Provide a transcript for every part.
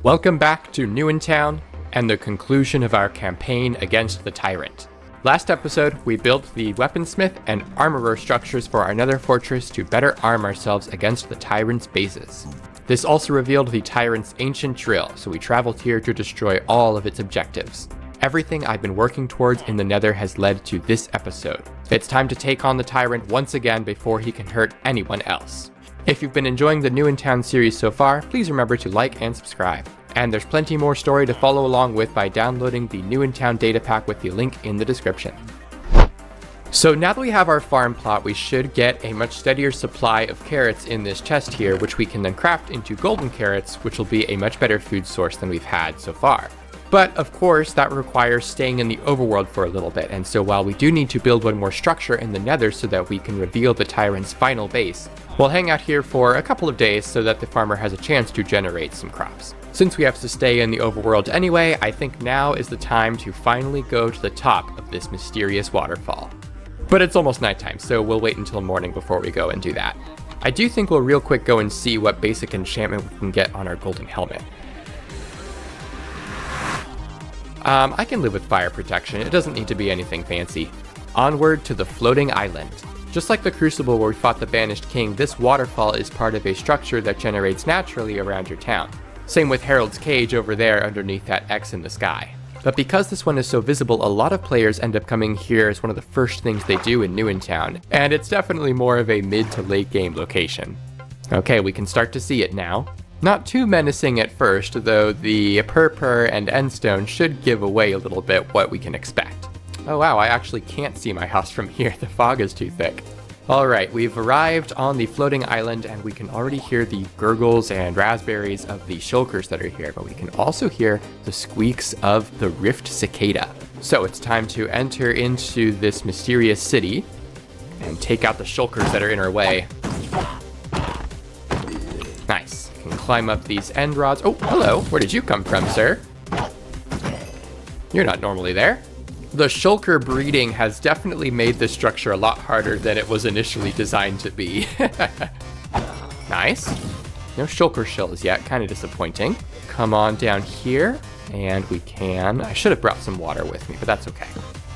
Welcome back to New in Town and the conclusion of our campaign against the Tyrant. Last episode, we built the weaponsmith and armorer structures for our nether fortress to better arm ourselves against the Tyrant's bases. This also revealed the Tyrant's ancient drill, so we traveled here to destroy all of its objectives. Everything I've been working towards in the nether has led to this episode. It's time to take on the Tyrant once again before he can hurt anyone else. If you've been enjoying the New in Town series so far, please remember to like and subscribe. And there's plenty more story to follow along with by downloading the New in Town data pack with the link in the description. So now that we have our farm plot, we should get a much steadier supply of carrots in this chest here, which we can then craft into golden carrots, which will be a much better food source than we've had so far. But of course, that requires staying in the overworld for a little bit, and so while we do need to build one more structure in the nether so that we can reveal the Tyrant's final base, we'll hang out here for a couple of days so that the farmer has a chance to generate some crops. Since we have to stay in the overworld anyway, I think now is the time to finally go to the top of this mysterious waterfall. But it's almost nighttime, so we'll wait until morning before we go and do that. I do think we'll real quick go and see what basic enchantment we can get on our golden helmet. I can live with fire protection, it doesn't need to be anything fancy. Onward to the floating island. Just like the Crucible where we fought the Banished King, this waterfall is part of a structure that generates naturally around your town. Same with Harold's Cage over there underneath that X in the sky. But because this one is so visible, a lot of players end up coming here as one of the first things they do in New in Town, and it's definitely more of a mid to late game location. Okay, we can start to see it now. Not too menacing at first, though the purpur and endstone should give away a little bit what we can expect. Oh wow, I actually can't see my house from here, the fog is too thick. Alright, we've arrived on the floating island and we can already hear the gurgles and raspberries of the shulkers that are here, but we can also hear the squeaks of the rift cicada. So it's time to enter into this mysterious city and take out the shulkers that are in our way. Nice. Can climb up these end rods. Oh, hello. Where did you come from, sir? You're not normally there. The shulker breeding has definitely made this structure a lot harder than it was initially designed to be. Nice. No shulker shells yet, kind of disappointing. Come on down here, and we can... I should have brought some water with me, but that's okay.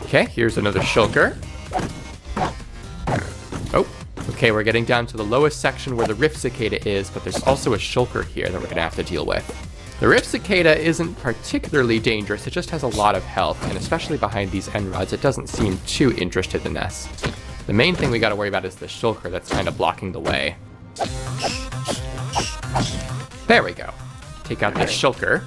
Okay, here's another shulker. Oh, okay, we're getting down to the lowest section where the rift cicada is, but there's also a shulker here that we're gonna have to deal with. The rift cicada isn't particularly dangerous, it just has a lot of health, and especially behind these end rods, it doesn't seem too interested in us. The main thing we gotta worry about is the shulker that's kind of blocking the way. There we go. Take out the shulker.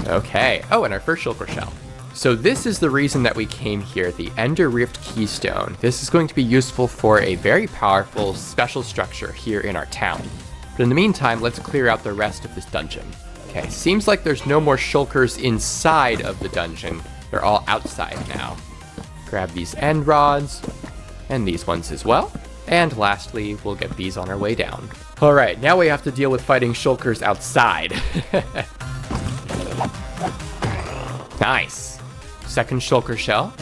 Okay, oh, and our first shulker shell. So this is the reason that we came here, the Ender Rift Keystone. This is going to be useful for a very powerful special structure here in our town. But in the meantime, let's clear out the rest of this dungeon. Okay, seems like there's no more shulkers inside of the dungeon. They're all outside now. Grab these end rods, and these ones as well. And lastly, we'll get these on our way down. All right, now we have to deal with fighting shulkers outside. Nice. Second shulker shell.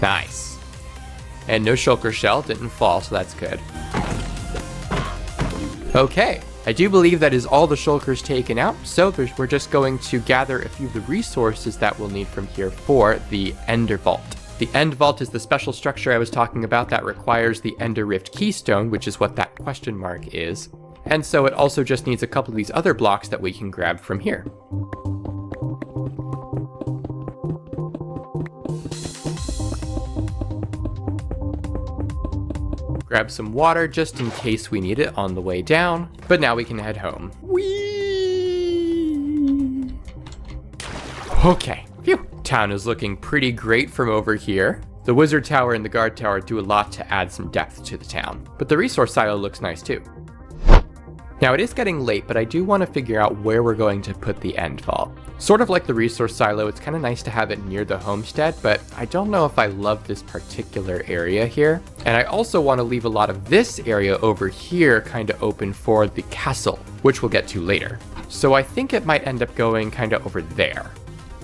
Nice. And no shulker shell, didn't fall, so that's good. Okay, I do believe that is all the shulkers taken out, so we're just going to gather a few of the resources that we'll need from here for the Ender Vault. The End Vault is the special structure I was talking about that requires the Ender Rift Keystone, which is what that question mark is. And so it also just needs a couple of these other blocks that we can grab from here. Grab some water just in case we need it on the way down, but now we can head home. Whee! Okay, phew. Town is looking pretty great from over here. The wizard tower and the guard tower do a lot to add some depth to the town, but the resource silo looks nice too. Now it is getting late, but I do want to figure out where we're going to put the end vault. Sort of like the resource silo, it's kind of nice to have it near the homestead, but I don't know if I love this particular area here. And I also want to leave a lot of this area over here kind of open for the castle, which we'll get to later. So I think it might end up going kind of over there.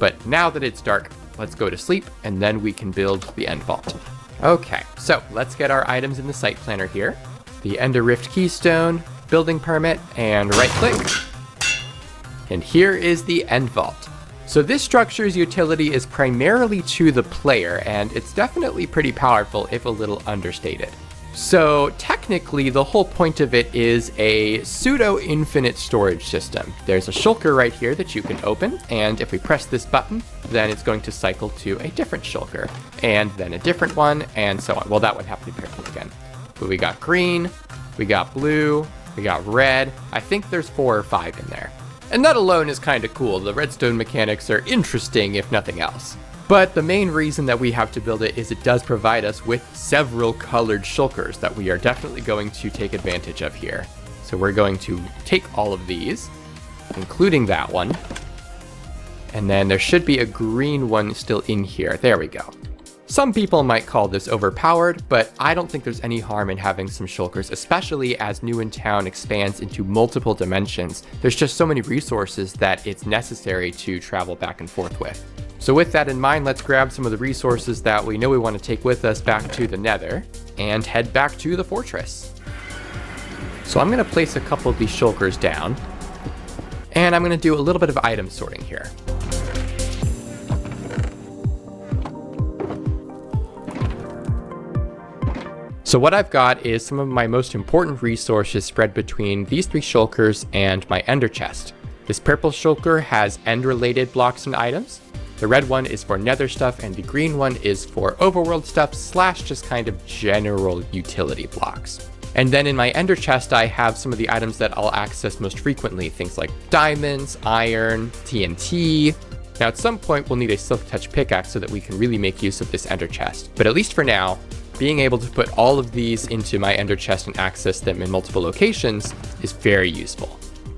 But now that it's dark, let's go to sleep, and then we can build the end vault. Okay, so let's get our items in the site planner here. The Ender Rift Keystone, building permit and right click. And here is the end vault. So this structure's utility is primarily to the player, and it's definitely pretty powerful if a little understated. So technically the whole point of it is a pseudo-infinite storage system. There's a shulker right here that you can open, and if we press this button, then it's going to cycle to a different shulker, and then a different one, and so on. Well, that would have to be purple again. But we got green, we got blue, we got red. I think there's 4 or 5 in there. And that alone is kind of cool. The redstone mechanics are interesting if nothing else. But the main reason that we have to build it is it does provide us with several colored shulkers that we are definitely going to take advantage of here. So we're going to take all of these, including that one. And then there should be a green one still in here. There we go. Some people might call this overpowered, but I don't think there's any harm in having some shulkers, especially as New in Town expands into multiple dimensions. There's just so many resources that it's necessary to travel back and forth with. So with that in mind, let's grab some of the resources that we know we want to take with us back to the Nether and head back to the fortress. So I'm going to place a couple of these shulkers down, and I'm going to do a little bit of item sorting here. So what I've got is some of my most important resources spread between these 3 shulkers and my ender chest. This purple shulker has end-related blocks and items. The red one is for nether stuff, and the green one is for overworld stuff / just kind of general utility blocks. And then in my ender chest, I have some of the items that I'll access most frequently, things like diamonds, iron, TNT. Now at some point we'll need a silk touch pickaxe so that we can really make use of this ender chest. But at least for now, being able to put all of these into my ender chest and access them in multiple locations is very useful.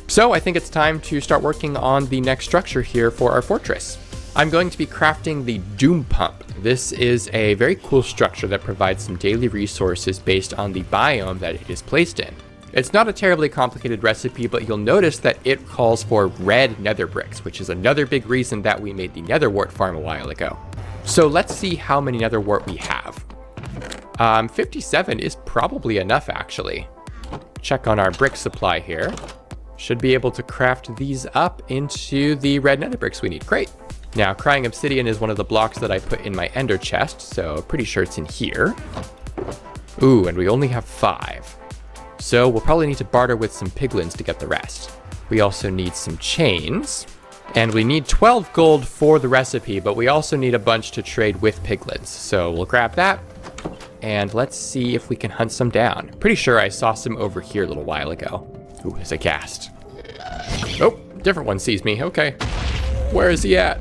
So I think it's time to start working on the next structure here for our fortress. I'm going to be crafting the Doom Pump. This is a very cool structure that provides some daily resources based on the biome that it is placed in. It's not a terribly complicated recipe, but you'll notice that it calls for red nether bricks, which is another big reason that we made the nether wart farm a while ago. So let's see how many nether wart we have. 57 is probably enough, actually. Check on our brick supply here. Should be able to craft these up into the red nether bricks we need. Great. Now, crying obsidian is one of the blocks that I put in my ender chest, so pretty sure it's in here. Ooh, and we only have 5. So we'll probably need to barter with some piglins to get the rest. We also need some chains, and we need 12 gold for the recipe, but we also need a bunch to trade with piglins. So we'll grab that, and let's see if we can hunt some down. Pretty sure I saw some over here a little while ago. Ooh, there's a ghast. Oh, different one sees me. Okay. Where is he at?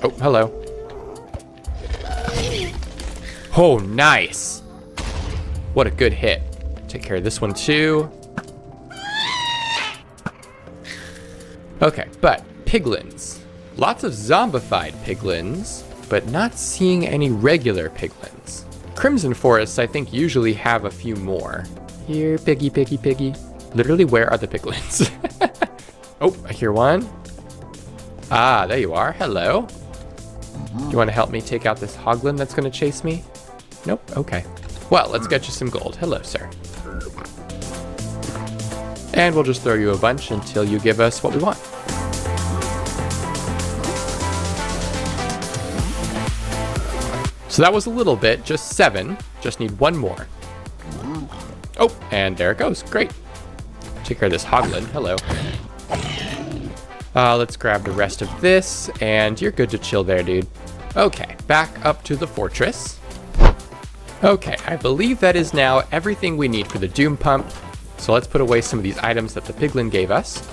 Oh, hello. Oh, nice. What a good hit. Take care of this one too. Okay, but piglins. Lots of zombified piglins, but not seeing any regular piglins. Crimson forests, I think, usually have a few more. Here, piggy, piggy, piggy. Literally, where are the piglins? Oh, I hear one. Ah, there you are. Hello. Do you want to help me take out this hoglin that's going to chase me? Nope. Okay. Well, let's get you some gold. Hello, sir. And we'll just throw you a bunch until you give us what we want. So that was a little bit, just 7. Just need 1 more. Oh, and there it goes. Great. Take care of this hoglin. Hello. Let's grab the rest of this, and you're good to chill there, dude. Okay, back up to the fortress. Okay, I believe that is now everything we need for the Doom Pump. So let's put away some of these items that the piglin gave us.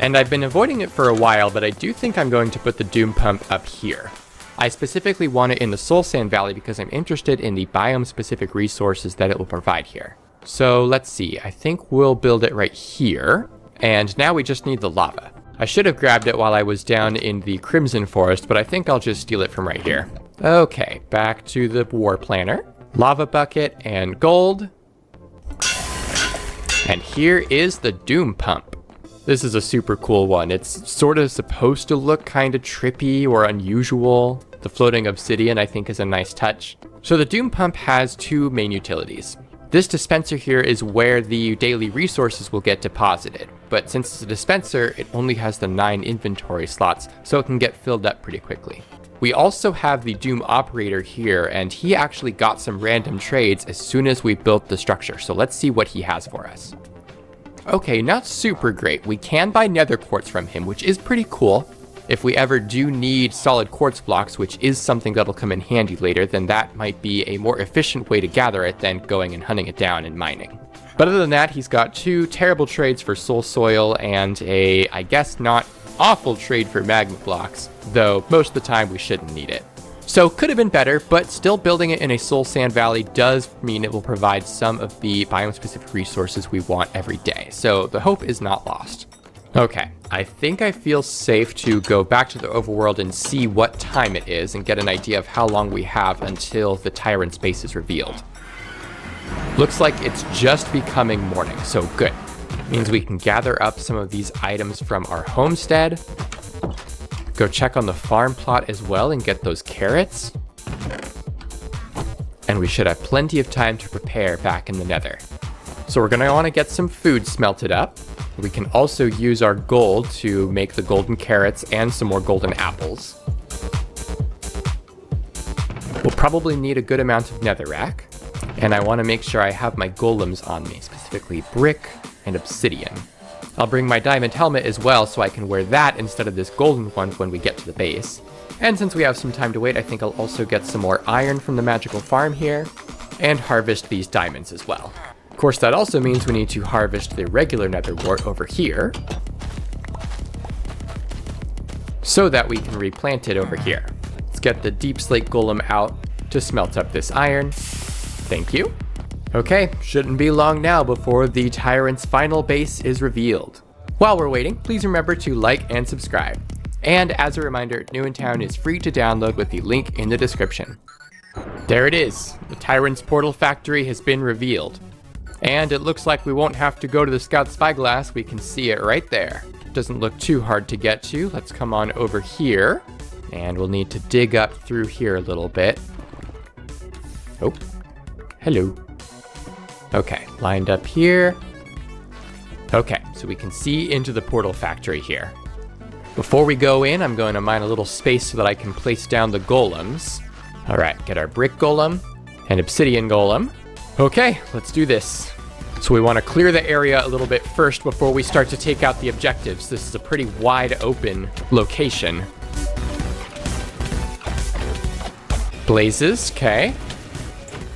And I've been avoiding it for a while, but I do think I'm going to put the Doom Pump up here. I specifically want it in the Soul Sand Valley because I'm interested in the biome-specific resources that it will provide here. So let's see, I think we'll build it right here. And now we just need the lava. I should have grabbed it while I was down in the Crimson Forest, but I think I'll just steal it from right here. Okay, back to the War Planner. Lava bucket and gold. And here is the Doom Pump. This is a super cool one. It's sort of supposed to look kind of trippy or unusual. The floating obsidian, I think, is a nice touch. So the Doom Pump has 2 main utilities. This dispenser here is where the daily resources will get deposited, but since it's a dispenser, it only has the 9 inventory slots, so it can get filled up pretty quickly. We also have the Doom operator here, and he actually got some random trades as soon as we built the structure, so let's see what he has for us. Okay, not super great. We can buy nether quartz from him, which is pretty cool. If we ever do need solid quartz blocks, which is something that'll come in handy later, then that might be a more efficient way to gather it than going and hunting it down and mining. But other than that, he's got 2 terrible trades for soul soil and a, I guess, not awful trade for magma blocks, though most of the time we shouldn't need it. So could have been better, but still building it in a soul sand valley does mean it will provide some of the biome specific resources we want every day. So the hope is not lost. Okay, I think I feel safe to go back to the overworld and see what time it is and get an idea of how long we have until the Tyrant's base is revealed. Looks like it's just becoming morning, so good. Means we can gather up some of these items from our homestead, go check on the farm plot as well and get those carrots. And we should have plenty of time to prepare back in the nether. So we're gonna wanna get some food smelted up. We can also use our gold to make the golden carrots and some more golden apples. We'll probably need a good amount of netherrack. And I wanna make sure I have my golems on me, specifically brick and obsidian. I'll bring my diamond helmet as well so I can wear that instead of this golden one when we get to the base. And since we have some time to wait, I think I'll also get some more iron from the magical farm here and harvest these diamonds as well. Of course, that also means we need to harvest the regular nether wart over here so that we can replant it over here. Let's get the deep slate golem out to smelt up this iron. Thank you. Okay, shouldn't be long now before the Tyrant's final base is revealed. While we're waiting, please remember to like and subscribe. And as a reminder, New in Town is free to download with the link in the description. There it is. The Tyrant's Portal Factory has been revealed. And it looks like we won't have to go to the Scout Spyglass, we can see it right there. Doesn't look too hard to get to. Let's come on over here. And we'll need to dig up through here a little bit. Oh, hello. Okay, lined up here. Okay, so we can see into the Portal Factory here. Before we go in, I'm going to mine a little space so that I can place down the golems. All right, get our brick golem and obsidian golem. Okay, let's do this. So we want to clear the area a little bit first before we start to take out the objectives. This is a pretty wide open location. Blazes, okay.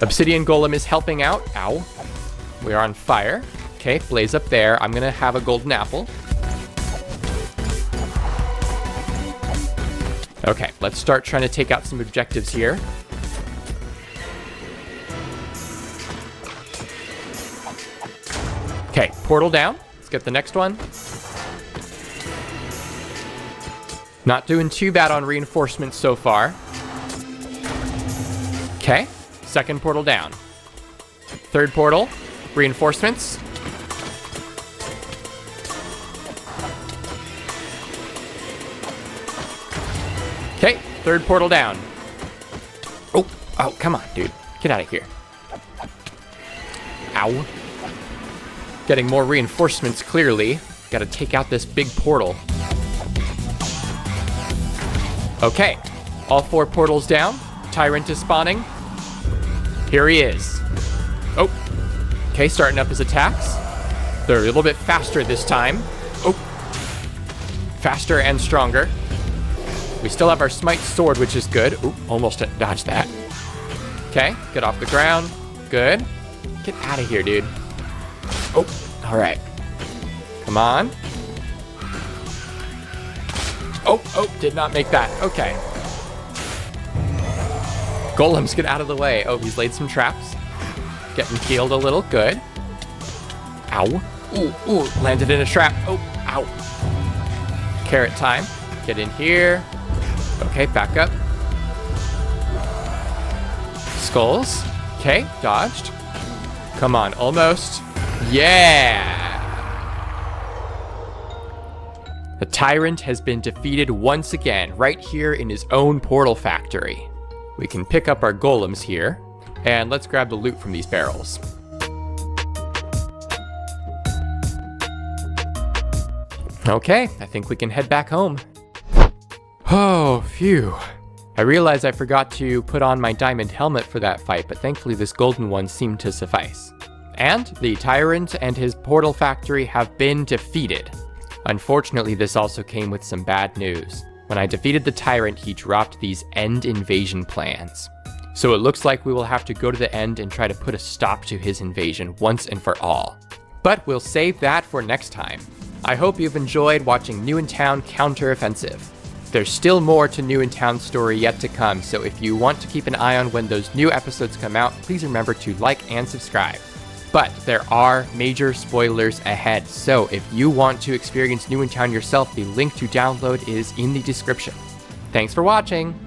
Obsidian golem is helping out. Ow. We are on fire. Okay, blaze up there. I'm gonna have a golden apple. Okay, let's start trying to take out some objectives here. Okay, portal down. Let's get the next one. Not doing too bad on reinforcements so far. Okay, second portal down. Third portal, reinforcements. Okay, third portal down. Oh, come on, dude. Get out of here. Ow. Getting more reinforcements, clearly. Gotta take out this big portal. Okay, all 4 portals down. Tyrant is spawning. Here he is. Oh, okay, starting up his attacks. They're a little bit faster this time. Oh, faster and stronger. We still have our smite sword, which is good. Ooh, almost dodged that. Okay, get off the ground. Good. Get out of here, dude. Oh, all right. Come on. Oh, did not make that. Okay. Golems, get out of the way. Oh, he's laid some traps. Getting healed a little. Good. Ow. Ooh, landed in a trap. Oh, ow. Carrot time. Get in here. Okay, back up. Skulls. Okay, dodged. Come on, almost. Yeah! The Tyrant has been defeated once again, right here in his own Portal Factory. We can pick up our golems here, and let's grab the loot from these barrels. Okay, I think we can head back home. Oh, phew. I realized I forgot to put on my diamond helmet for that fight, but thankfully this golden one seemed to suffice. And the Tyrant and his Portal Factory have been defeated. Unfortunately, this also came with some bad news. When I defeated the Tyrant, he dropped these end invasion plans. So it looks like we will have to go to the end and try to put a stop to his invasion once and for all. But we'll save that for next time. I hope you've enjoyed watching New in Town Counteroffensive. There's still more to New in Town's story yet to come, so if you want to keep an eye on when those new episodes come out, please remember to like and subscribe. But there are major spoilers ahead, so if you want to experience New in Town yourself, the link to download is in the description. Thanks for watching!